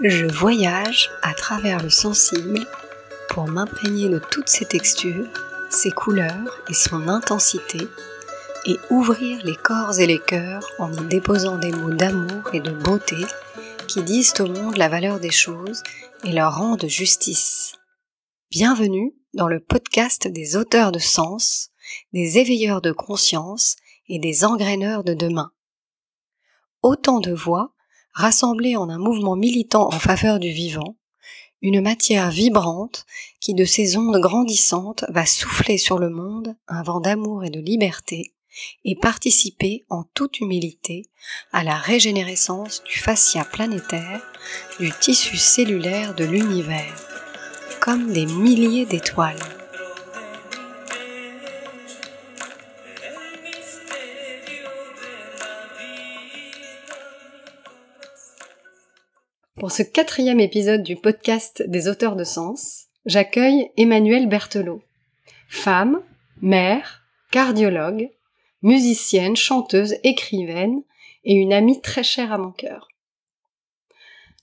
Je voyage à travers le sensible pour m'imprégner de toutes ses textures, ses couleurs et son intensité, et ouvrir les corps et les cœurs en y déposant des mots d'amour et de beauté qui disent au monde la valeur des choses et leur rendent justice. Bienvenue dans le podcast des auteurs de sens, des éveilleurs de conscience et des engraineurs de demain. Autant de voix rassemblées en un mouvement militant en faveur du vivant, une matière vibrante qui de ses ondes grandissantes va souffler sur le monde un vent d'amour et de liberté et participer en toute humilité à la régénérescence du fascia planétaire, du tissu cellulaire de l'univers, comme des milliers d'étoiles. Pour ce 4e épisode du podcast des auteurs de sens, j'accueille Emmanuelle Berthelot. Femme, mère, cardiologue, musicienne, chanteuse, écrivaine et une amie très chère à mon cœur.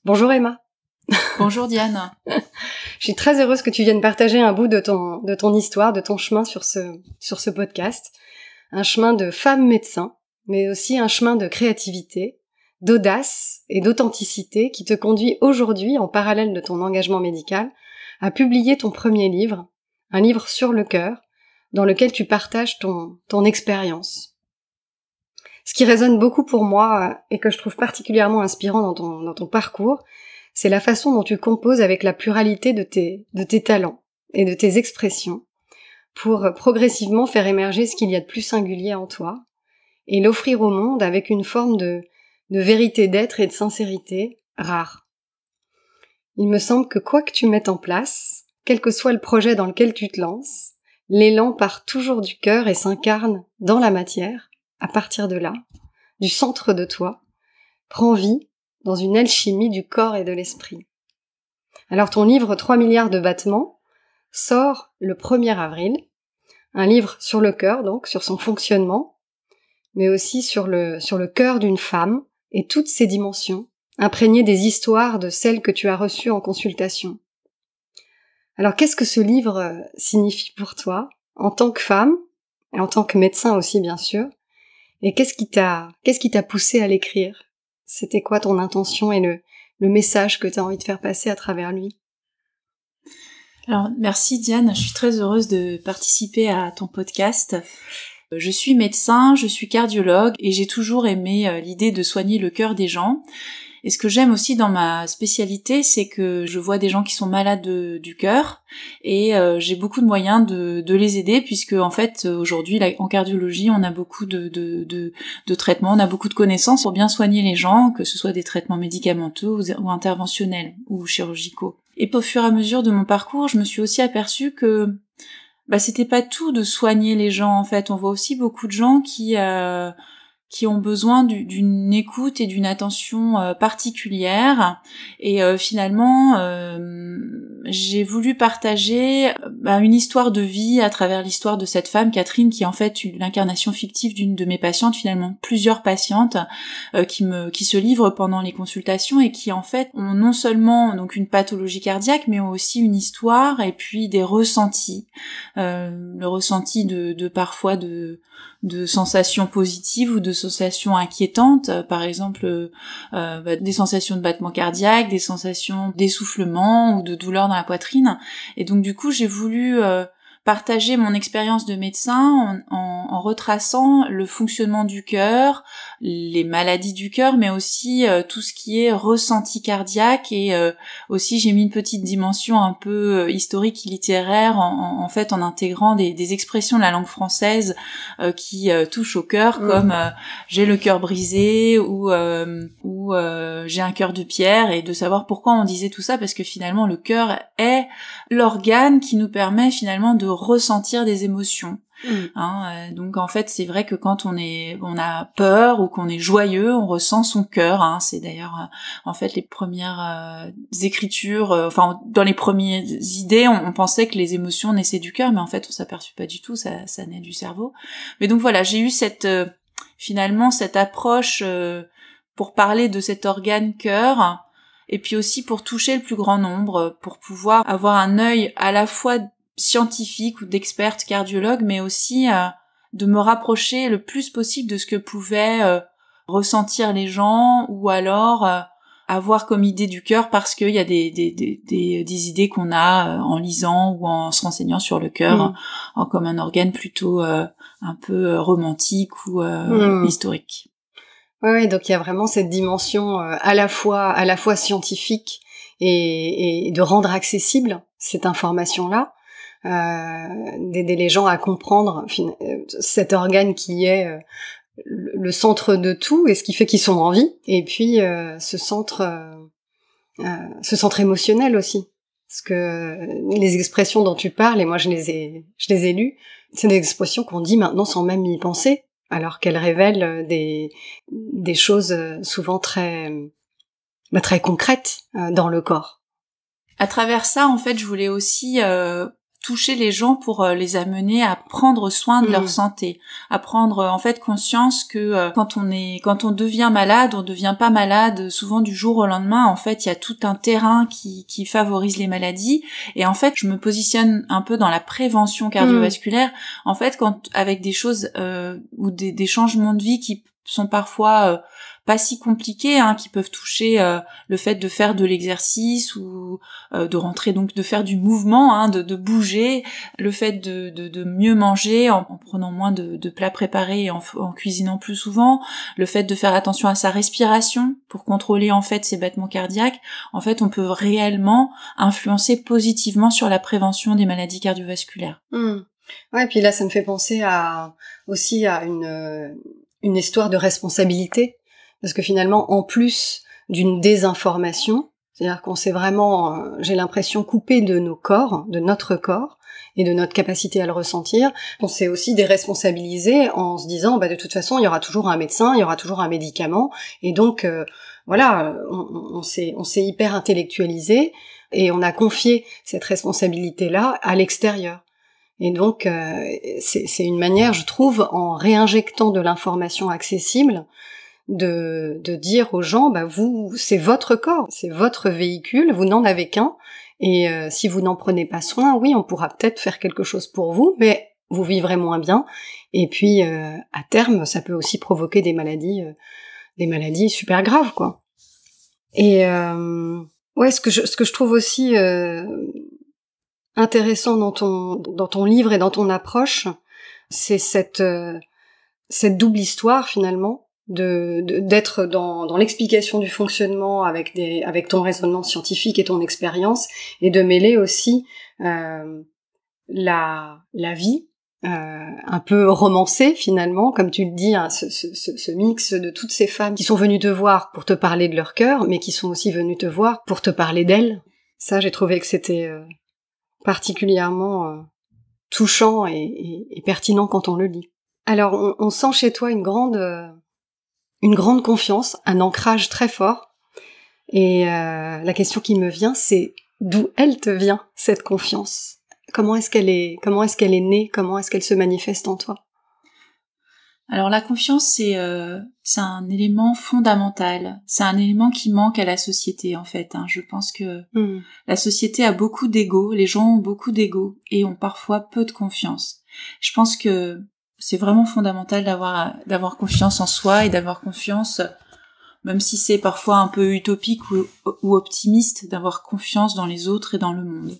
Bonjour Emma. Bonjour Diane. Je suis très heureuse que tu viennes partager un bout de ton histoire, de ton chemin sur ce podcast. Un chemin de femme médecin, mais aussi un chemin de créativité, d'audace et d'authenticité qui te conduit aujourd'hui, en parallèle de ton engagement médical, à publier ton premier livre, un livre sur le cœur, dans lequel tu partages ton expérience. Ce qui résonne beaucoup pour moi et que je trouve particulièrement inspirant dans ton parcours, c'est la façon dont tu composes avec la pluralité de tes talents et de tes expressions pour progressivement faire émerger ce qu'il y a de plus singulier en toi et l'offrir au monde avec une forme de vérité d'être et de sincérité rare. Il me semble que quoi que tu mettes en place, quel que soit le projet dans lequel tu te lances, l'élan part toujours du cœur et s'incarne dans la matière, à partir de là, du centre de toi, prend vie dans une alchimie du corps et de l'esprit. Alors ton livre 3 milliards de battements sort le 1er avril, un livre sur le cœur, donc sur son fonctionnement, mais aussi sur le cœur d'une femme et toutes ses dimensions, imprégnées des histoires de celles que tu as reçues en consultation. Alors qu'est-ce que ce livre signifie pour toi, en tant que femme, et en tant que médecin aussi bien sûr, et qu'est-ce qui t'a poussé à l'écrire? C'était quoi ton intention et le message que tu as envie de faire passer à travers lui? Alors merci Diane, je suis très heureuse de participer à ton podcast. Je suis médecin, je suis cardiologue et j'ai toujours aimé l'idée de soigner le cœur des gens. Et ce que j'aime aussi dans ma spécialité, c'est que je vois des gens qui sont malades du cœur et j'ai beaucoup de moyens de les aider puisque en fait aujourd'hui en cardiologie on a beaucoup de traitements, on a beaucoup de connaissances pour bien soigner les gens, que ce soit des traitements médicamenteux ou interventionnels ou chirurgicaux. Et au fur et à mesure de mon parcours, je me suis aussi aperçue que c'était pas tout de soigner les gens en fait. On voit aussi beaucoup de gens qui ont besoin d'une écoute et d'une attention particulière. Et finalement, j'ai voulu partager une histoire de vie à travers l'histoire de cette femme, Catherine, qui est en fait l'incarnation fictive d'une de mes patientes, finalement plusieurs patientes qui se livrent pendant les consultations et qui en fait ont non seulement donc une pathologie cardiaque, mais ont aussi une histoire et puis des ressentis. Le ressenti de parfois de sensations positives ou de sensations inquiétantes, par exemple des sensations de battement cardiaque, des sensations d'essoufflement ou de douleur dans la poitrine. Et donc du coup j'ai voulu partager mon expérience de médecin en retraçant le fonctionnement du cœur, les maladies du cœur, mais aussi tout ce qui est ressenti cardiaque et aussi j'ai mis une petite dimension un peu historique et littéraire en fait en intégrant des expressions de la langue française qui touchent au cœur comme j'ai le cœur brisé ou j'ai un cœur de pierre, et de savoir pourquoi on disait tout ça, parce que finalement le cœur est l'organe qui nous permet finalement de ressentir des émotions. Donc en fait c'est vrai que quand on a peur ou qu'on est joyeux, on ressent son cœur. C'est d'ailleurs en fait les premières écritures, dans les premières idées, on pensait que les émotions naissaient du cœur, mais en fait on s'aperçut pas du tout, ça naît du cerveau. Mais donc voilà, j'ai eu finalement cette approche pour parler de cet organe cœur et puis aussi pour toucher le plus grand nombre, pour pouvoir avoir un œil à la fois scientifique ou d'experte cardiologue, mais aussi de me rapprocher le plus possible de ce que pouvaient ressentir les gens, ou alors avoir comme idée du cœur, parce qu'il y a des idées qu'on a en lisant ou en se renseignant sur le cœur, comme un organe plutôt un peu romantique ou historique. Ouais, donc il y a vraiment cette dimension à la fois scientifique et de rendre accessible cette information-là, d'aider les gens à comprendre cet organe qui est le centre de tout et ce qui fait qu'ils sont en vie, et puis ce centre émotionnel aussi, parce que les expressions dont tu parles, et moi je les ai lues, c'est des expressions qu'on dit maintenant sans même y penser, alors qu'elles révèlent des choses souvent très concrètes dans le corps. À travers ça, en fait, je voulais aussi toucher les gens pour les amener à prendre soin de leur santé, à prendre en fait conscience que quand on devient malade, on devient pas malade souvent du jour au lendemain. En fait, il y a tout un terrain qui favorise les maladies, et en fait, je me positionne un peu dans la prévention cardiovasculaire. En fait, avec des choses ou des changements de vie qui sont parfois pas si compliqués, qui peuvent toucher le fait de faire de l'exercice ou de rentrer, donc de faire du mouvement, de bouger, le fait de mieux manger en prenant moins de plats préparés et en cuisinant plus souvent, le fait de faire attention à sa respiration pour contrôler en fait ses battements cardiaques. En fait, on peut réellement influencer positivement sur la prévention des maladies cardiovasculaires. Ouais, puis là ça me fait penser aussi à une histoire de responsabilité. Parce que finalement, en plus d'une désinformation, c'est-à-dire qu'on s'est vraiment, j'ai l'impression, coupé de nos corps, de notre corps, et de notre capacité à le ressentir, on s'est aussi déresponsabilisé en se disant, de toute façon, il y aura toujours un médecin, il y aura toujours un médicament, et donc, on s'est hyper intellectualisé, et on a confié cette responsabilité-là à l'extérieur. Et donc, c'est une manière, je trouve, en réinjectant de l'information accessible, de dire aux gens, vous, c'est votre corps, c'est votre véhicule, vous n'en avez qu'un, et si vous n'en prenez pas soin, oui, on pourra peut-être faire quelque chose pour vous, mais vous vivrez moins bien, et puis à terme, ça peut aussi provoquer des maladies super graves, quoi. Et ce que je trouve aussi intéressant dans ton livre et dans ton approche, c'est cette double histoire finalement, d'être dans l'explication du fonctionnement avec ton raisonnement scientifique et ton expérience, et de mêler aussi la vie un peu romancée finalement, comme tu le dis, ce mix de toutes ces femmes qui sont venues te voir pour te parler de leur cœur, mais qui sont aussi venues te voir pour te parler d'elles. Ça, j'ai trouvé que c'était particulièrement touchant et pertinent quand on le lit. Alors, on sent chez toi une grande confiance, un ancrage très fort. Et la question qui me vient, c'est d'où elle te vient, cette confiance ? Comment est-ce qu'elle est née ? Comment est-ce qu'elle se manifeste en toi ? Alors la confiance, c'est un élément fondamental. C'est un élément qui manque à la société, en fait. Je pense que la société a beaucoup d'ego, les gens ont beaucoup d'ego et ont parfois peu de confiance. Je pense que c'est vraiment fondamental d'avoir confiance en soi et d'avoir confiance, même si c'est parfois un peu utopique ou optimiste, d'avoir confiance dans les autres et dans le monde.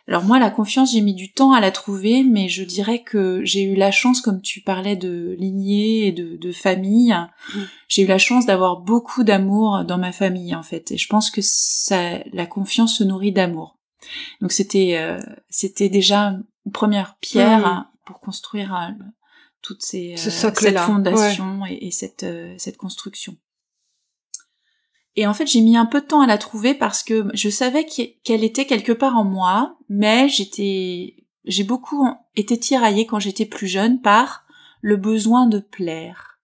Alors moi, la confiance, j'ai mis du temps à la trouver, mais je dirais que j'ai eu la chance, comme tu parlais de lignée et de famille, j'ai eu la chance d'avoir beaucoup d'amour dans ma famille, en fait. Et je pense que la confiance se nourrit d'amour. Donc c'était déjà une première pierre pour construire toute cette fondation et cette construction. Et en fait, j'ai mis un peu de temps à la trouver parce que je savais qu'elle était quelque part en moi, mais j'ai beaucoup été tiraillée quand j'étais plus jeune par le besoin de plaire.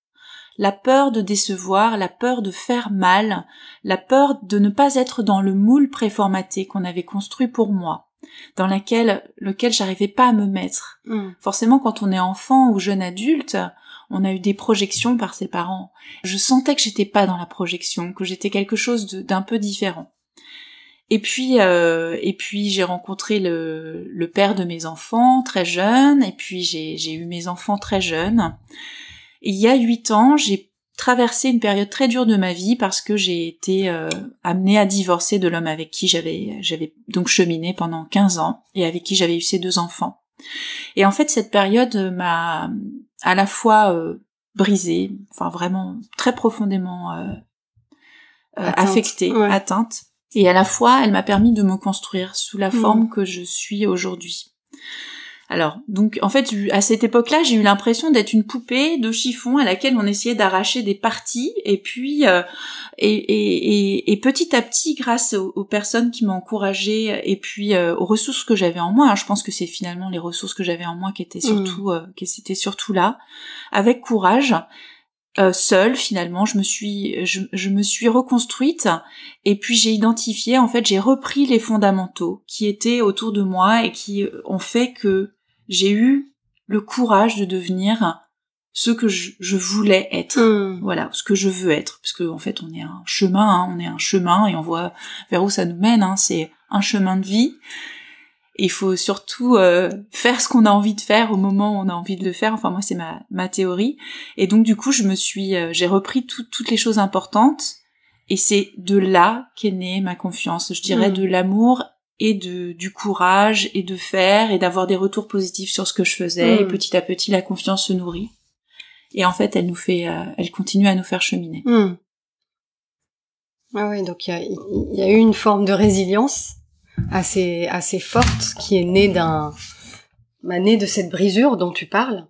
La peur de décevoir, la peur de faire mal, la peur de ne pas être dans le moule préformaté qu'on avait construit pour moi, dans lequel j'arrivais pas à me mettre. Forcément, quand on est enfant ou jeune adulte, on a eu des projections par ses parents. Je sentais que j'étais pas dans la projection, que j'étais quelque chose d'un peu différent. Et puis j'ai rencontré le père de mes enfants très jeune, et puis j'ai eu mes enfants très jeunes. Et il y a 8 ans, j'ai traversé une période très dure de ma vie parce que j'ai été amenée à divorcer de l'homme avec qui j'avais donc cheminé pendant 15 ans et avec qui j'avais eu ces 2 enfants. Et en fait, cette période m'a à la fois brisée, enfin vraiment très profondément affectée, ouais. atteinte, et à la fois, elle m'a permis de me construire sous la forme que je suis aujourd'hui. Alors, donc, en fait, à cette époque-là, j'ai eu l'impression d'être une poupée de chiffon à laquelle on essayait d'arracher des parties, et puis, et petit à petit, grâce aux personnes qui m'ont encouragée, et puis aux ressources que j'avais en moi, hein, je pense que c'est finalement les ressources que j'avais en moi qui étaient surtout, qui étaient surtout là, avec courage. Seule, finalement, je me suis reconstruite, et puis j'ai identifié, en fait, j'ai repris les fondamentaux qui étaient autour de moi et qui ont fait que j'ai eu le courage de devenir ce que je voulais être. Voilà, ce que je veux être, parce que en fait, on est un chemin, et on voit vers où ça nous mène, hein, c'est un chemin de vie. Il faut surtout faire ce qu'on a envie de faire au moment où on a envie de le faire. Enfin, moi, c'est ma théorie. Et donc, du coup, j'ai repris toutes les choses importantes. Et c'est de là qu'est née ma confiance. Je dirais de l'amour et du courage et de faire et d'avoir des retours positifs sur ce que je faisais. Et petit à petit, la confiance se nourrit. Et en fait, elle continue à nous faire cheminer. Ah oui, donc il y a eu une forme de résilience assez forte qui est née de cette brisure dont tu parles,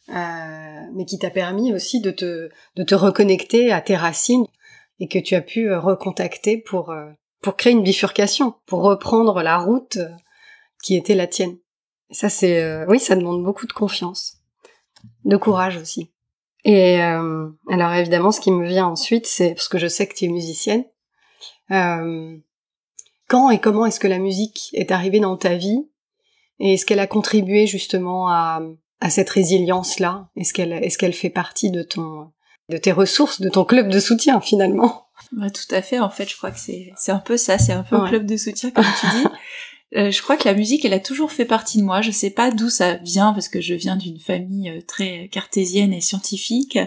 mais qui t'a permis aussi de te reconnecter à tes racines et que tu as pu recontacter pour créer une bifurcation, pour reprendre la route qui était la tienne. Et ça oui, ça demande beaucoup de confiance, de courage aussi. Et alors évidemment, ce qui me vient ensuite, c'est parce que je sais que tu es musicienne. Quand et comment est-ce que la musique est arrivée dans ta vie, et est-ce qu'elle a contribué justement à cette résilience-là? Est-ce qu'elle fait partie de tes ressources, de ton club de soutien finalement? Ouais, tout à fait. En fait, je crois que c'est un peu ça, c'est un peu un club de soutien comme tu dis. Je crois que la musique, elle a toujours fait partie de moi. Je sais pas d'où ça vient parce que je viens d'une famille très cartésienne et scientifique.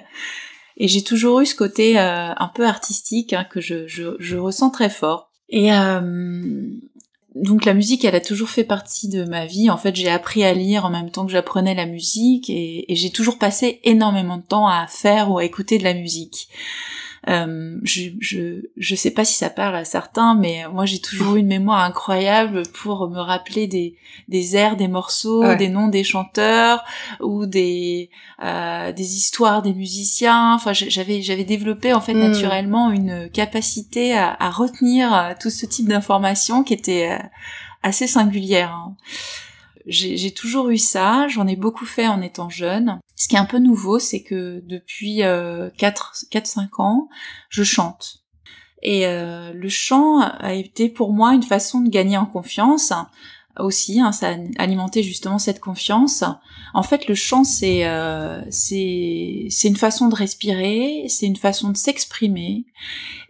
Et j'ai toujours eu ce côté un peu artistique, hein, que je ressens très fort. Et donc la musique, elle a toujours fait partie de ma vie. En fait, j'ai appris à lire en même temps que j'apprenais la musique, et j'ai toujours passé énormément de temps à faire ou à écouter de la musique. Je sais pas si ça parle à certains, mais moi j'ai toujours eu une mémoire incroyable pour me rappeler des airs, des morceaux, des noms des chanteurs ou des histoires des musiciens. Enfin, j'avais développé en fait naturellement une capacité à retenir tout ce type d'informations qui était assez singulière, hein. J'ai toujours eu ça, j'en ai beaucoup fait en étant jeune. Ce qui est un peu nouveau, c'est que depuis 4-5 ans, je chante. Et le chant a été pour moi une façon de gagner en confiance aussi, hein, ça a alimenté justement cette confiance. En fait, le chant, c'est une façon de respirer, c'est une façon de s'exprimer,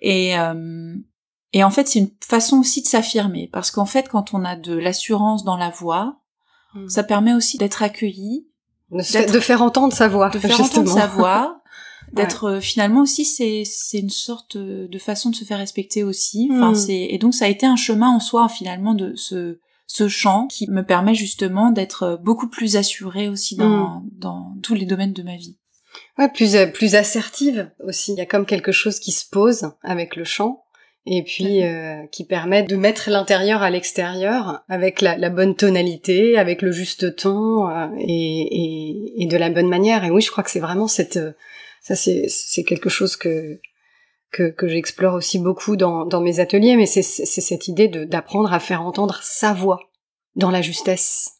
et en fait, c'est une façon aussi de s'affirmer, parce qu'en fait, quand on a de l'assurance dans la voix, ça permet aussi d'être accueilli, de faire entendre sa voix, d'être finalement aussi, c'est une sorte de façon de se faire respecter aussi. Enfin, et donc ça a été un chemin en soi finalement de ce chant qui me permet justement d'être beaucoup plus assurée aussi dans tous les domaines de ma vie. Ouais, plus assertive aussi. Il y a comme quelque chose qui se pose avec le chant. Et puis qui permet de mettre l'intérieur à l'extérieur avec la bonne tonalité, avec le juste ton et de la bonne manière. Et oui, je crois que c'est vraiment ça c'est quelque chose que j'explore aussi beaucoup dans mes ateliers, mais c'est cette idée d'apprendre à faire entendre sa voix dans la justesse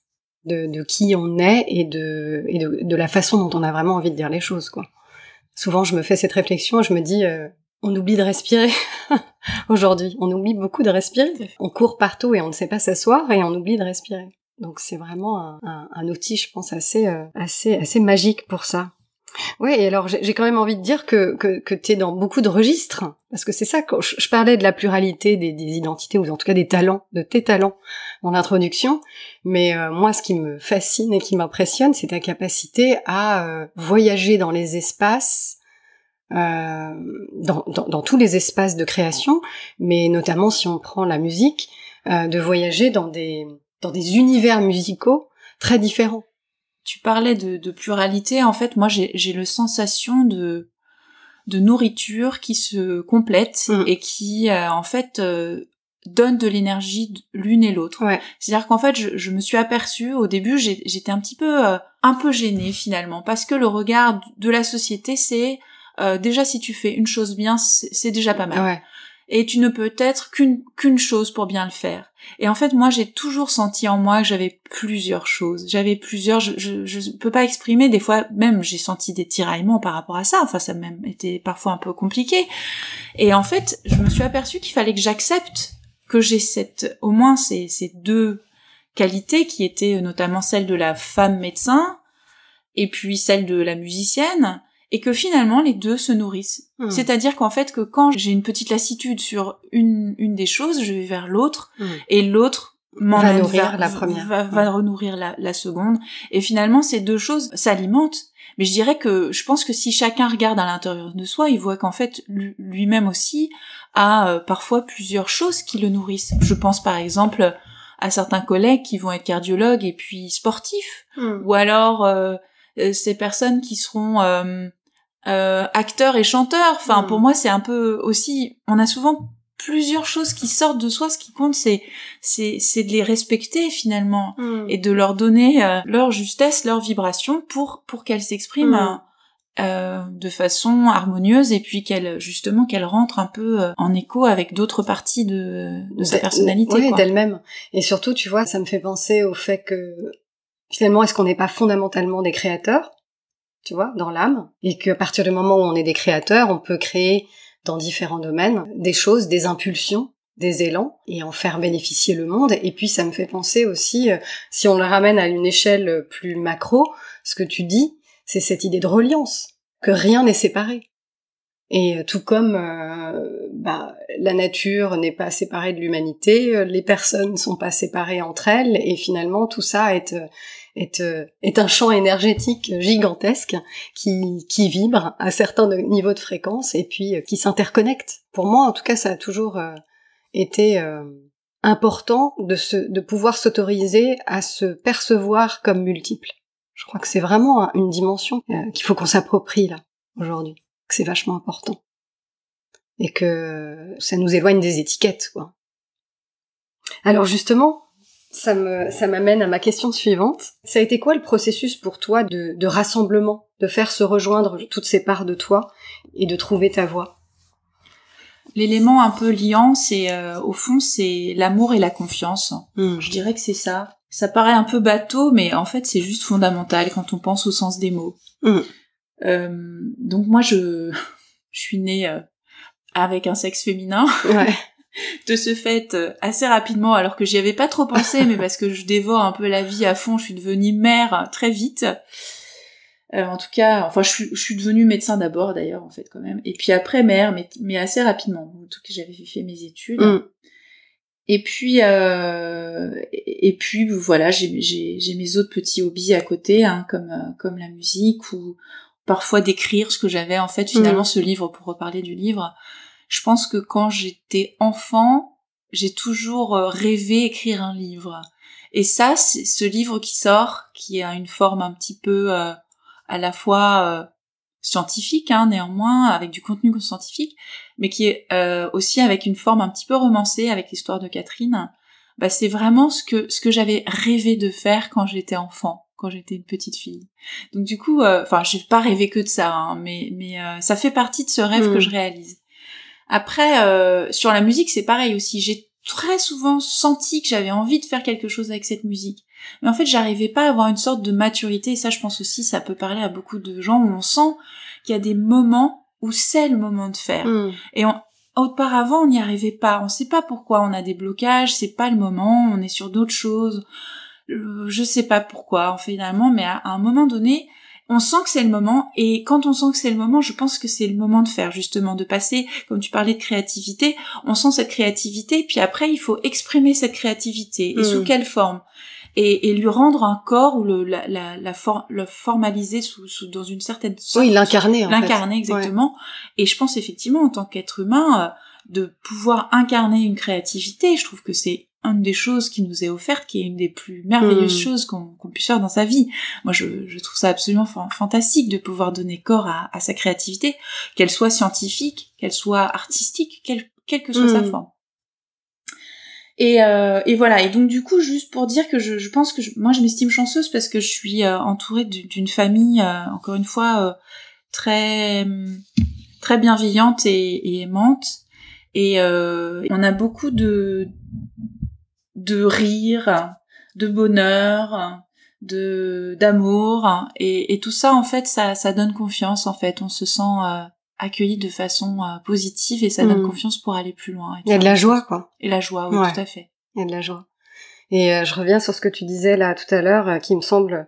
de qui on est et de la façon dont on a vraiment envie de dire les choses, quoi. Souvent je me fais cette réflexion et je me dis on oublie de respirer. Aujourd'hui, on oublie beaucoup de respirer. On court partout et on ne sait pas s'asseoir et on oublie de respirer. Donc c'est vraiment un outil, je pense, assez magique pour ça. Ouais, et alors j'ai quand même envie de dire que t'es dans beaucoup de registres, parce que c'est ça, quand je parlais de la pluralité des identités, ou en tout cas des talents, de tes talents dans l'introduction, mais moi ce qui me fascine et qui m'impressionne, c'est ta capacité à voyager dans les espaces, dans tous les espaces de création, mais notamment si on prend la musique, de voyager dans des univers musicaux très différents. Tu parlais de pluralité. En fait, moi, j'ai le sensation de nourriture qui se complète et qui, en fait, donne de l'énergie l'une et l'autre. Ouais. C'est-à-dire qu'en fait, je me suis aperçue, au début, j'étais un peu gênée, finalement, parce que le regard de la société, c'est, déjà, si tu fais une chose bien, c'est déjà pas mal. Ouais. Et tu ne peux être qu'une chose pour bien le faire. Et en fait, moi, j'ai toujours senti en moi que j'avais plusieurs choses. Je peux pas exprimer, des fois, même, j'ai senti des tiraillements par rapport à ça. Enfin, ça a même été parfois un peu compliqué. Et en fait, je me suis aperçue qu'il fallait que j'accepte que j'ai au moins ces deux qualités qui étaient notamment celle de la femme médecin et puis celle de la musicienne. Et que finalement, les deux se nourrissent. C'est-à-dire qu'en fait, que quand j'ai une petite lassitude sur une des choses, je vais vers l'autre, et l'autre va nourrir la première. Va renourrir la seconde. Et finalement, ces deux choses s'alimentent. Mais je dirais que, je pense que si chacun regarde à l'intérieur de soi, il voit qu'en fait, lui-même aussi a parfois plusieurs choses qui le nourrissent. Je pense par exemple à certains collègues qui vont être cardiologues et puis sportifs. Ou alors, ces personnes qui seront acteurs et chanteurs. Enfin, pour moi, c'est un peu aussi, on a souvent plusieurs choses qui sortent de soi. Ce qui compte, c'est de les respecter finalement et de leur donner leur justesse, leur vibration pour qu'elles s'expriment de façon harmonieuse et puis qu'elles rentrent un peu en écho avec d'autres parties de sa personnalité. Oui, d'elle-même. Et surtout, tu vois, ça me fait penser au fait que finalement, est-ce qu'on n'est pas fondamentalement des créateurs, tu vois, dans l'âme, et qu'à partir du moment où on est des créateurs, on peut créer dans différents domaines des choses, des impulsions, des élans, et en faire bénéficier le monde. Et puis ça me fait penser aussi, si on le ramène à une échelle plus macro, ce que tu dis, c'est cette idée de reliance, que rien n'est séparé. Et tout comme la nature n'est pas séparée de l'humanité, les personnes ne sont pas séparées entre elles, et finalement tout ça est un champ énergétique gigantesque qui vibre à certains niveaux de fréquence et puis qui s'interconnecte. Pour moi, en tout cas, ça a toujours été important de pouvoir s'autoriser à se percevoir comme multiple. Je crois que c'est vraiment une dimension qu'il faut qu'on s'approprie là aujourd'hui, que c'est vachement important et que ça nous éloigne des étiquettes, quoi. Alors justement, ça m'amène à ma question suivante. Ça a été quoi le processus pour toi de rassemblement, de faire se rejoindre toutes ces parts de toi et de trouver ta voie? L'élément un peu liant, c'est au fond, c'est l'amour et la confiance. Je dirais que c'est ça. Ça paraît un peu bateau, mais en fait, c'est juste fondamental quand on pense au sens des mots. Donc moi, je suis née avec un sexe féminin. Ouais. De ce fait, assez rapidement, alors que j'y avais pas trop pensé, mais parce que je dévore un peu la vie à fond, je suis devenue mère très vite. En tout cas, enfin, je suis devenue médecin d'abord, d'ailleurs, en fait, quand même. Et puis après, mère, mais assez rapidement. En tout cas, j'avais fait mes études. Et puis voilà, j'ai mes autres petits hobbies à côté, hein, comme la musique ou parfois d'écrire ce que j'avais, en fait, finalement, ce livre, pour reparler du livre. Je pense que quand j'étais enfant, j'ai toujours rêvé écrire un livre. Et ça, c'est ce livre qui sort, qui a une forme un petit peu à la fois scientifique, hein, néanmoins, avec du contenu scientifique, mais qui est aussi avec une forme un petit peu romancée, avec l'histoire de Catherine. Bah, c'est vraiment ce que j'avais rêvé de faire quand j'étais enfant, quand j'étais une petite fille. Donc du coup, j'ai pas rêvé que de ça, hein, mais ça fait partie de ce rêve que je réalise. Après, sur la musique, c'est pareil aussi. J'ai très souvent senti que j'avais envie de faire quelque chose avec cette musique. Mais en fait, j'arrivais pas à avoir une sorte de maturité. Et ça, je pense aussi, ça peut parler à beaucoup de gens où on sent qu'il y a des moments où c'est le moment de faire. Et auparavant, on n'y arrivait pas. On sait pas pourquoi. On a des blocages, c'est pas le moment, on est sur d'autres choses. Je sais pas pourquoi, finalement, mais à un moment donné, on sent que c'est le moment, et quand on sent que c'est le moment, je pense que c'est le moment de faire, justement, de passer, comme tu parlais de créativité, on sent cette créativité, puis après, il faut exprimer cette créativité, et sous quelle forme, et lui rendre un corps, ou le formaliser dans une certaine sorte. Oui, l'incarner, L'incarner, exactement. Ouais. Et je pense, effectivement, en tant qu'être humain, de pouvoir incarner une créativité, je trouve que c'est une des choses qui nous est offerte, qui est une des plus merveilleuses choses qu'on puisse faire dans sa vie. Moi, je trouve ça absolument fantastique de pouvoir donner corps à sa créativité, qu'elle soit scientifique, qu'elle soit artistique, quelle que soit sa forme. Et voilà. Et donc, du coup, juste pour dire que je pense que moi, je m'estime chanceuse parce que je suis entourée d'une famille, encore une fois, très très bienveillante et aimante. Et on a beaucoup de rire, de bonheur, d'amour, et tout ça, en fait, ça donne confiance, en fait. On se sent accueilli de façon positive, et ça donne confiance pour aller plus loin. Il y a de la joie, quoi. Et la joie, oui, tout à fait. Il y a de la joie. Et je reviens sur ce que tu disais là tout à l'heure, qui me semble,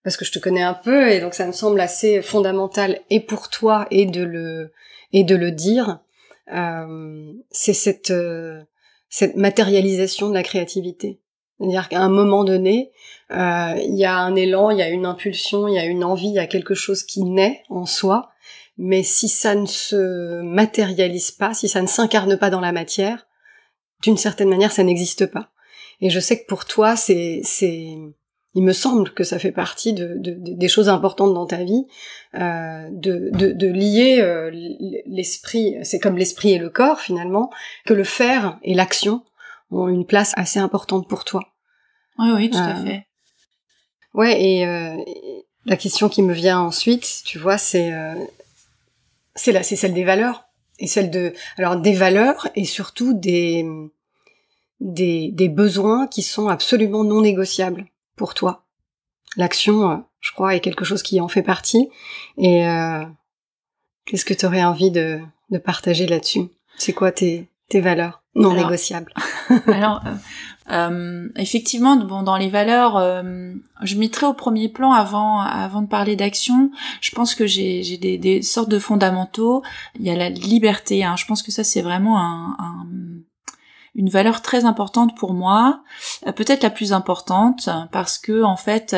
parce que je te connais un peu, et donc ça me semble assez fondamental, et pour toi, et de le dire, c'est cette matérialisation de la créativité. C'est-à-dire qu'à un moment donné, il y a un élan, il y a une impulsion, il y a une envie, il y a quelque chose qui naît en soi, mais si ça ne se matérialise pas, si ça ne s'incarne pas dans la matière, d'une certaine manière, ça n'existe pas. Et je sais que pour toi, il me semble que ça fait partie des choses importantes dans ta vie, de lier l'esprit, c'est comme l'esprit et le corps finalement, que le faire et l'action ont une place assez importante pour toi. Oui, tout à fait. Ouais, et la question qui me vient ensuite, tu vois, c'est celle des valeurs, et alors des valeurs, et surtout des besoins qui sont absolument non négociables pour toi. L'action, je crois, est quelque chose qui en fait partie. Et qu'est-ce que tu aurais envie de partager là-dessus? C'est quoi tes valeurs non négociables? Alors, effectivement, dans les valeurs, je mettrais au premier plan avant de parler d'action. Je pense que j'ai des sortes de fondamentaux. Il y a la liberté. Je pense que ça, c'est vraiment une valeur très importante pour moi, peut-être la plus importante, parce que en fait,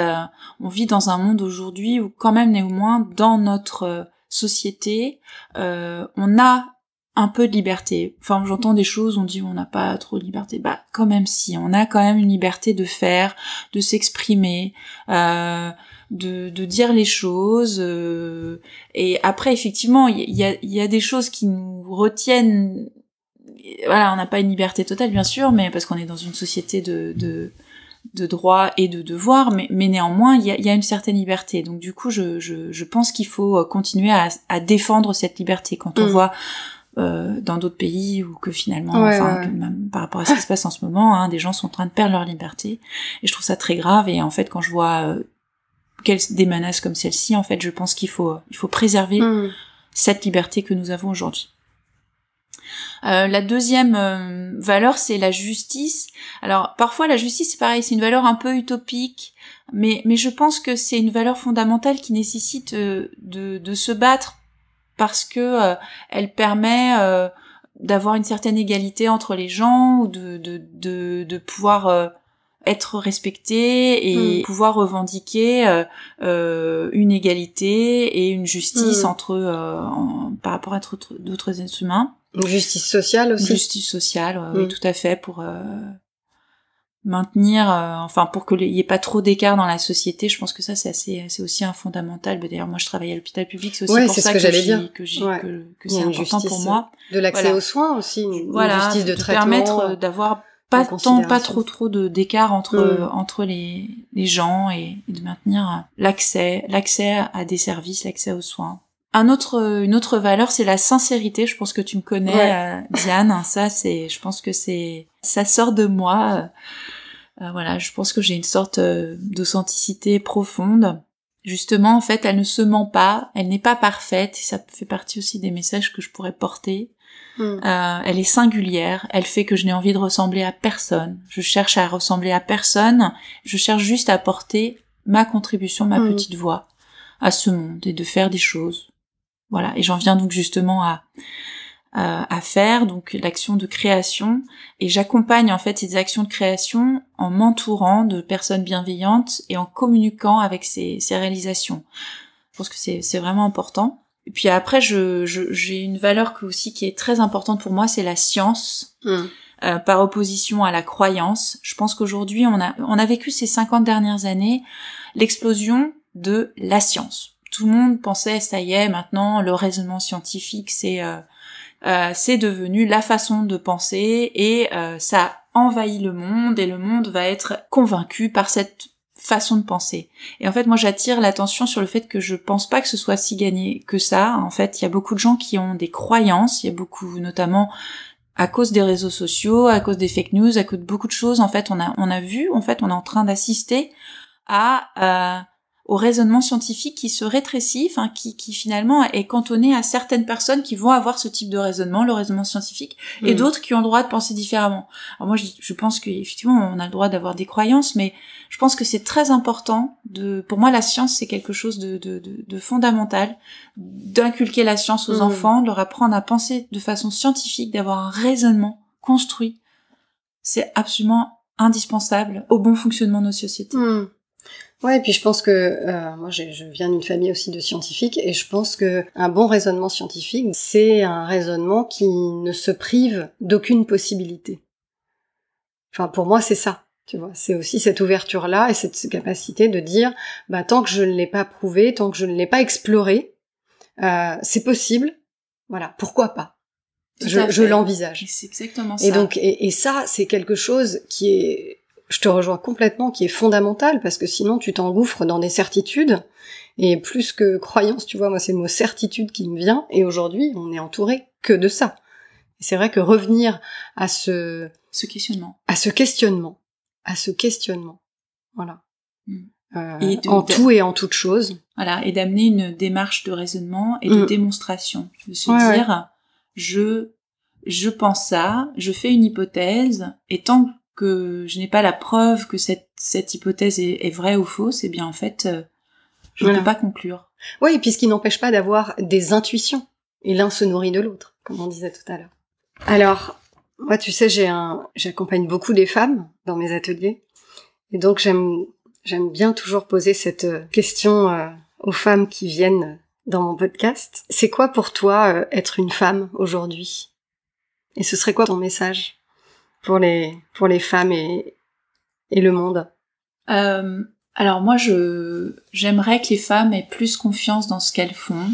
on vit dans un monde aujourd'hui où, quand même, néanmoins, dans notre société, on a un peu de liberté. Enfin, j'entends des choses, on dit on n'a pas trop de liberté. Bah, quand même si, on a quand même une liberté de faire, de s'exprimer, de dire les choses. Et après, effectivement, il y a des choses qui nous retiennent. Voilà, on n'a pas une liberté totale, bien sûr, mais parce qu'on est dans une société de droits et de devoirs, mais néanmoins, il y a une certaine liberté. Donc, du coup, je pense qu'il faut continuer à défendre cette liberté quand on voit dans d'autres pays, ou que finalement, que même par rapport à ce qui se passe en ce moment, des gens sont en train de perdre leur liberté, et je trouve ça très grave. Et en fait, quand je vois des menaces comme celle-ci, en fait, je pense qu'il faut préserver cette liberté que nous avons aujourd'hui. La deuxième valeur, c'est la justice. Alors, parfois, la justice, c'est pareil, c'est une valeur un peu utopique, mais je pense que c'est une valeur fondamentale qui nécessite de se battre, parce que elle permet d'avoir une certaine égalité entre les gens, ou de pouvoir être respecté, et pouvoir revendiquer une égalité et une justice par rapport à d'autres êtres humains. Une justice sociale aussi. Justice sociale, oui, tout à fait, pour maintenir, pour que il y ait pas trop d'écart dans la société. Je pense que ça, c'est aussi un fondamental. D'ailleurs, moi, je travaille à l'hôpital public, c'est aussi pour ça que c'est important pour moi. De l'accès aux soins aussi, une justice de traitement. Permettre d'avoir pas trop d'écart entre les gens, et de maintenir l'accès à des services, l'accès aux soins. Une autre valeur, c'est la sincérité. Je pense que tu me connais, Diane. Ça, je pense que ça sort de moi. Voilà, je pense que j'ai une sorte d'authenticité profonde. Justement, en fait, elle ne se ment pas, elle n'est pas parfaite, et ça fait partie aussi des messages que je pourrais porter. Elle est singulière, elle fait que je n'ai envie de ressembler à personne. Je cherche à ressembler à personne, je cherche juste à apporter ma contribution, ma petite voix. à ce monde et de faire des choses. Voilà, et j'en viens donc justement à faire donc l'action de création, et j'accompagne en fait ces actions de création en m'entourant de personnes bienveillantes et en communiquant avec ces réalisations. Je pense que c'est vraiment important. Et puis après, j'ai une valeur aussi qui est très importante pour moi, c'est la science, par opposition à la croyance. Je pense qu'aujourd'hui, on a vécu ces 50 dernières années l'explosion de la science. Tout le monde pensait, ça y est, maintenant, le raisonnement scientifique, c'est devenu la façon de penser, et ça envahit le monde, et le monde va être convaincu par cette façon de penser. Et en fait, moi, j'attire l'attention sur le fait que je pense pas que ce soit si gagné que ça. En fait, il y a beaucoup de gens qui ont des croyances, il y a beaucoup, notamment à cause des réseaux sociaux, à cause des fake news, à cause de beaucoup de choses. En fait, on est en train d'assister au raisonnement scientifique qui se rétrécit, enfin qui finalement est cantonné à certaines personnes qui vont avoir ce type de raisonnement, le raisonnement scientifique, et d'autres qui ont le droit de penser différemment. Alors moi, je pense qu'effectivement, on a le droit d'avoir des croyances, mais je pense que c'est très important pour moi, la science, c'est quelque chose de fondamental, d'inculquer la science aux enfants, de leur apprendre à penser de façon scientifique, d'avoir un raisonnement construit. C'est absolument indispensable au bon fonctionnement de nos sociétés. Ouais, et puis je pense que moi je viens d'une famille aussi de scientifiques, et je pense que un bon raisonnement scientifique, c'est un raisonnement qui ne se prive d'aucune possibilité. Enfin, pour moi, c'est ça, tu vois. C'est aussi cette ouverture-là et cette capacité de dire, tant que je ne l'ai pas prouvé, tant que je ne l'ai pas exploré, c'est possible. Voilà, pourquoi pas? Je l'envisage. C'est exactement ça. Et donc, et ça, c'est quelque chose qui est, je te rejoins complètement, qui est fondamental, parce que sinon tu t'engouffres dans des certitudes, et plus que croyance, tu vois, moi c'est le mot certitude qui me vient, et aujourd'hui on est entouré que de ça. Et c'est vrai que revenir à ce questionnement, voilà, tout et en toute chose. Voilà, et d'amener une démarche de raisonnement et de démonstration, de se dire, je pense ça, je fais une hypothèse, et tant que je n'ai pas la preuve que cette hypothèse est vraie ou fausse, eh bien en fait, je ne peux pas conclure. Oui, et puis ce qui n'empêche pas d'avoir des intuitions, et l'un se nourrit de l'autre, comme on disait tout à l'heure. Alors, moi tu sais, j'accompagne beaucoup des femmes dans mes ateliers, et donc j'aime bien toujours poser cette question aux femmes qui viennent dans mon podcast. C'est quoi pour toi être une femme aujourd'hui? Et ce serait quoi ton message pour les femmes et le monde? Alors moi, j'aimerais que les femmes aient plus confiance dans ce qu'elles font,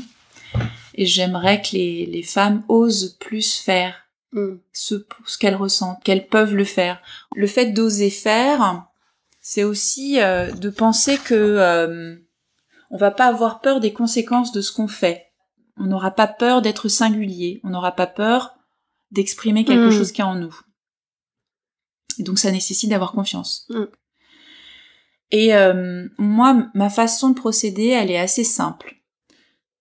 et j'aimerais que les femmes osent plus faire ce qu'elles ressentent, qu'elles peuvent le faire. Le fait d'oser faire, c'est aussi de penser que on va pas avoir peur des conséquences de ce qu'on fait. On n'aura pas peur d'être singulier, on n'aura pas peur d'exprimer quelque chose qui est en nous. Et donc ça nécessite d'avoir confiance. Et moi, ma façon de procéder, elle est assez simple.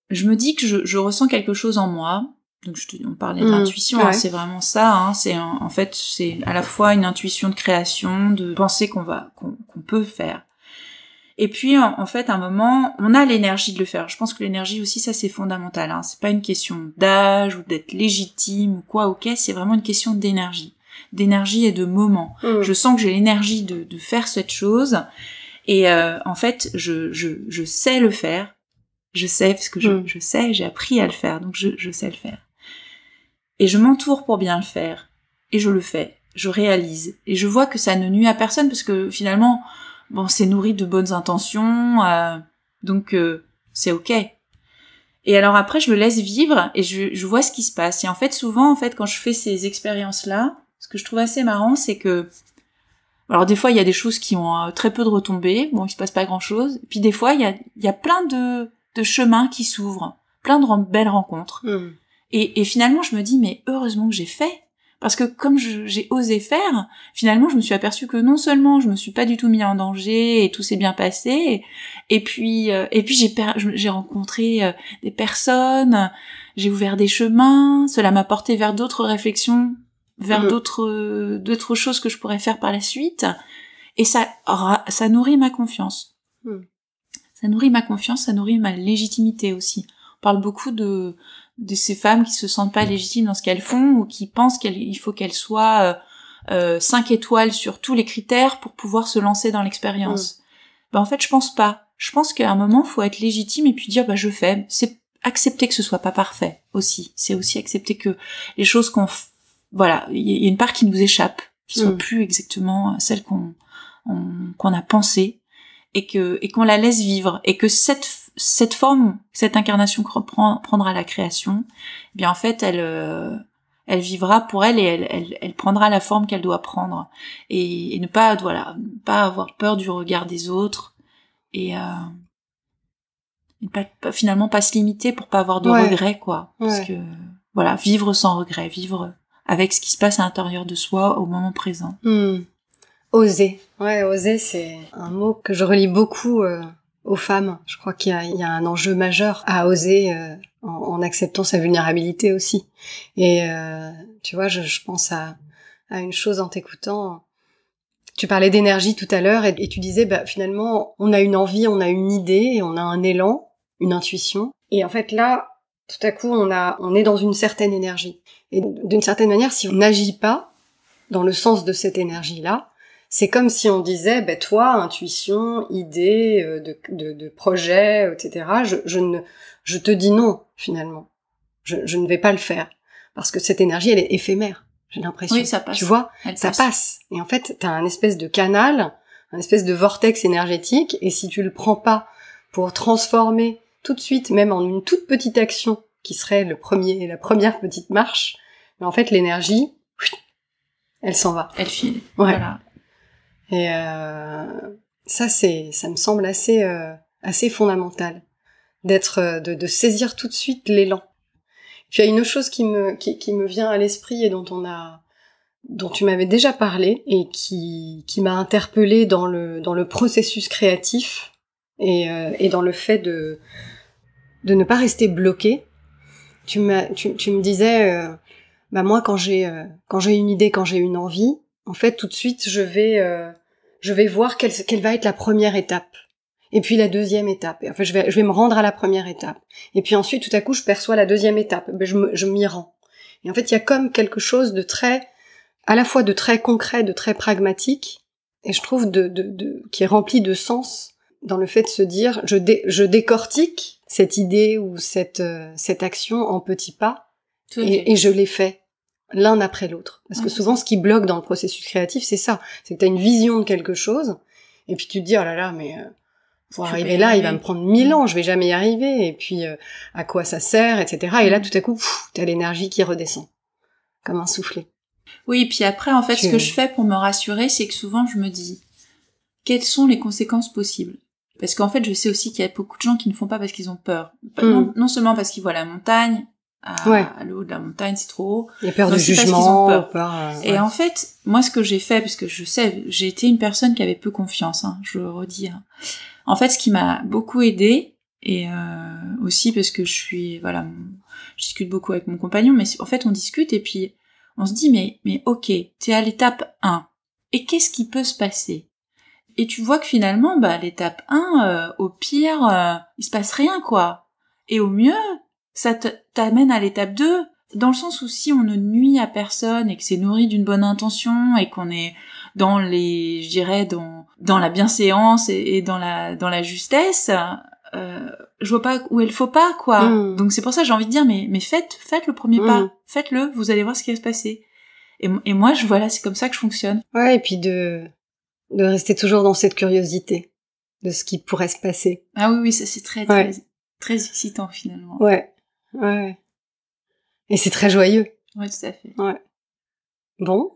Je me dis que je ressens quelque chose en moi. Donc on parlait de l'intuition, c'est vraiment ça. C'est en fait, c'est à la fois une intuition de création, de penser qu'on peut faire. Et puis en fait, à un moment, on a l'énergie de le faire. Je pense que l'énergie aussi, ça c'est fondamental. C'est pas une question d'âge ou d'être légitime ou quoi. Ok, c'est vraiment une question d'énergie et de moment. Je sens que j'ai l'énergie de faire cette chose, et en fait je sais le faire. Je sais parce que je sais, j'ai appris à le faire, donc je sais le faire. Et je m'entoure pour bien le faire, et je le fais, je réalise, et je vois que ça ne nuit à personne, parce que finalement, c'est nourri de bonnes intentions, donc c'est ok. Et alors après, je me laisse vivre, et je vois ce qui se passe. Et en fait, souvent, quand je fais ces expériences-là, ce que je trouve assez marrant, c'est que, alors des fois, il y a des choses qui ont très peu de retombées, il se passe pas grand-chose. Puis des fois, il y a plein de chemins qui s'ouvrent, plein de belles rencontres. Et finalement, je me dis, mais heureusement que j'ai fait, parce que comme j'ai osé faire, finalement, je me suis aperçue que non seulement je me suis pas du tout mis en danger et tout s'est bien passé, et puis j'ai rencontré des personnes, j'ai ouvert des chemins, cela m'a porté vers d'autres réflexions, vers d'autres choses que je pourrais faire par la suite, et ça nourrit ma confiance. Ça nourrit ma confiance, ça nourrit ma légitimité aussi. On parle beaucoup de ces femmes qui se sentent pas légitimes dans ce qu'elles font ou qui pensent qu'il faut qu'elles soient 5 étoiles sur tous les critères pour pouvoir se lancer dans l'expérience. En fait, je pense pas. Je pense qu'à un moment, faut être légitime et puis dire, je fais. C'est accepter que ce soit pas parfait aussi. C'est aussi accepter que les choses voilà, il y a une part qui nous échappe, qui soit plus exactement celle qu'on a pensée et qu'on la laisse vivre et que cette forme, cette incarnation que prendra la création, eh bien en fait elle vivra pour elle et elle prendra la forme qu'elle doit prendre et ne pas avoir peur du regard des autres et finalement pas se limiter pour pas avoir de regrets quoi, parce que voilà, vivre sans regret, vivre avec ce qui se passe à l'intérieur de soi au moment présent. Oser. Ouais, oser, c'est un mot que je relie beaucoup aux femmes. Je crois qu'il y a un enjeu majeur à oser en acceptant sa vulnérabilité aussi. Et tu vois, je pense à une chose en t'écoutant. Tu parlais d'énergie tout à l'heure et tu disais, finalement, on a une envie, on a une idée, on a un élan, une intuition. Et en fait, là, tout à coup, on est dans une certaine énergie. Et d'une certaine manière, si on n'agit pas dans le sens de cette énergie-là, c'est comme si on disait, toi, intuition, idée, de projet, etc., je te dis non, finalement. Je ne vais pas le faire. Parce que cette énergie, elle est éphémère, j'ai l'impression. Oui, ça passe. Tu vois, ça passe. Et en fait, t'as un espèce de canal, un espèce de vortex énergétique, et si tu le prends pas pour transformer tout de suite, même en une toute petite action, qui serait la première petite marche, mais en fait, l'énergie, elle s'en va. Elle file. Ouais. Voilà. Et ça me semble assez fondamental de saisir tout de suite l'élan. Puis il y a une autre chose qui me vient à l'esprit et dont tu m'avais déjà parlé et qui m'a interpellée dans le processus créatif et dans le fait de ne pas rester bloqué. Tu me disais moi quand j'ai une idée, quand j'ai une envie, en fait tout de suite je vais voir quelle va être la première étape. Et puis la deuxième étape. Et en fait, je vais me rendre à la première étape. Et puis ensuite, tout à coup, je perçois la deuxième étape. Je m'y rends. Et en fait, il y a comme quelque chose de très, à la fois de très concret, de très pragmatique, et je trouve qui est rempli de sens dans le fait de se dire, je décortique cette idée ou cette action en petits pas, et je les fais l'un après l'autre. Parce que souvent, ce qui bloque dans le processus créatif, c'est ça. C'est que t'as une vision de quelque chose, et puis tu te dis, oh là là, mais pour arriver là, il va me prendre 1000 ans, je vais jamais y arriver, et puis à quoi ça sert, etc. Et là, tout à coup, t'as l'énergie qui redescend, comme un soufflet. Oui, puis après, en fait, ce que je fais pour me rassurer, c'est que souvent, je me dis, quelles sont les conséquences possibles ? Parce qu'en fait, je sais aussi qu'il y a beaucoup de gens qui ne font pas parce qu'ils ont peur. Non seulement parce qu'ils voient la montagne, à le haut de la montagne, c'est trop haut. Il y a peur du jugement. Et en fait, moi, ce que j'ai fait, parce que je sais, j'ai été une personne qui avait peu confiance, je le redis. En fait, ce qui m'a beaucoup aidée, et aussi parce que je discute beaucoup avec mon compagnon, mais en fait, on discute et puis on se dit, mais ok, t'es à l'étape 1, et qu'est-ce qui peut se passer ? Et tu vois que finalement, l'étape 1, au pire, il se passe rien, quoi. Et au mieux, ça t'amène à l'étape 2, dans le sens où si on ne nuit à personne et que c'est nourri d'une bonne intention et qu'on est dans dans la bienséance et dans la justesse, je vois pas où est le faux pas, quoi. Donc c'est pour ça que j'ai envie de dire, mais faites le premier pas, faites-le, vous allez voir ce qui va se passer. Et moi, c'est comme ça que je fonctionne. Ouais, et puis de rester toujours dans cette curiosité de ce qui pourrait se passer. Ah oui, ça c'est très, très, très excitant finalement. Ouais. Et c'est très joyeux. Ouais, tout à fait. Ouais. Bon.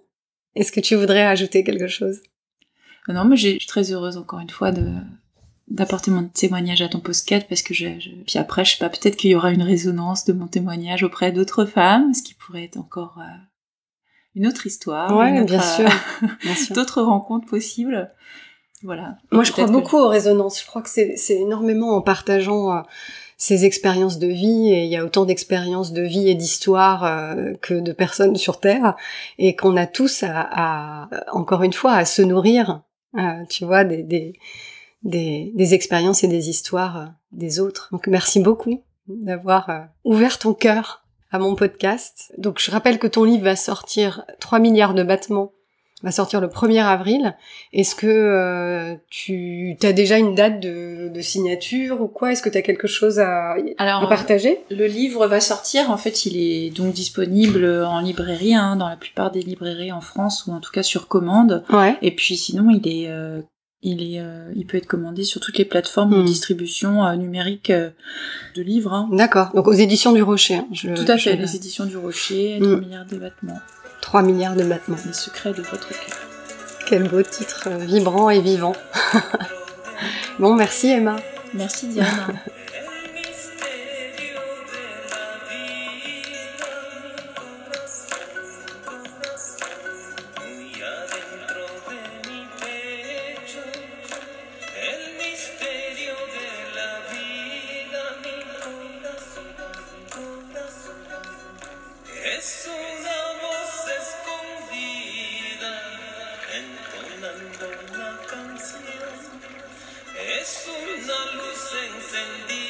Est-ce que tu voudrais ajouter quelque chose ? Non, mais je suis très heureuse encore une fois d'apporter mon témoignage à ton podcast parce que puis après, je sais pas, peut-être qu'il y aura une résonance de mon témoignage auprès d'autres femmes, ce qui pourrait être encore une autre histoire. Ouais, bien sûr. D'autres rencontres possibles. Voilà. Moi, je crois beaucoup aux résonances. Je crois que c'est énormément en partageant ces expériences de vie, et il y a autant d'expériences de vie et d'histoire que de personnes sur Terre, et qu'on a tous encore une fois, à se nourrir, tu vois, des des expériences et des histoires des autres. Donc merci beaucoup d'avoir ouvert ton cœur à mon podcast. Donc je rappelle que ton livre va sortir 3 milliards de battements, va sortir le 1er avril. Est-ce que tu as déjà une date de signature ou quoi? Est-ce que tu as quelque chose à partager? Le livre va sortir, en fait il est donc disponible en librairie, dans la plupart des librairies en France, ou en tout cas sur commande. Ouais. Et puis sinon il peut être commandé sur toutes les plateformes de distribution numérique de livres. D'accord. Donc aux éditions du Rocher. Tout à fait, les éditions du Rocher, 3 milliards de battements. 3 milliards de battements. Les secrets de votre cœur. Quel beau titre, vibrant et vivant. Bon, merci Emma. Merci Diane. Es una voz escondida entonando una canción, es una luz encendida.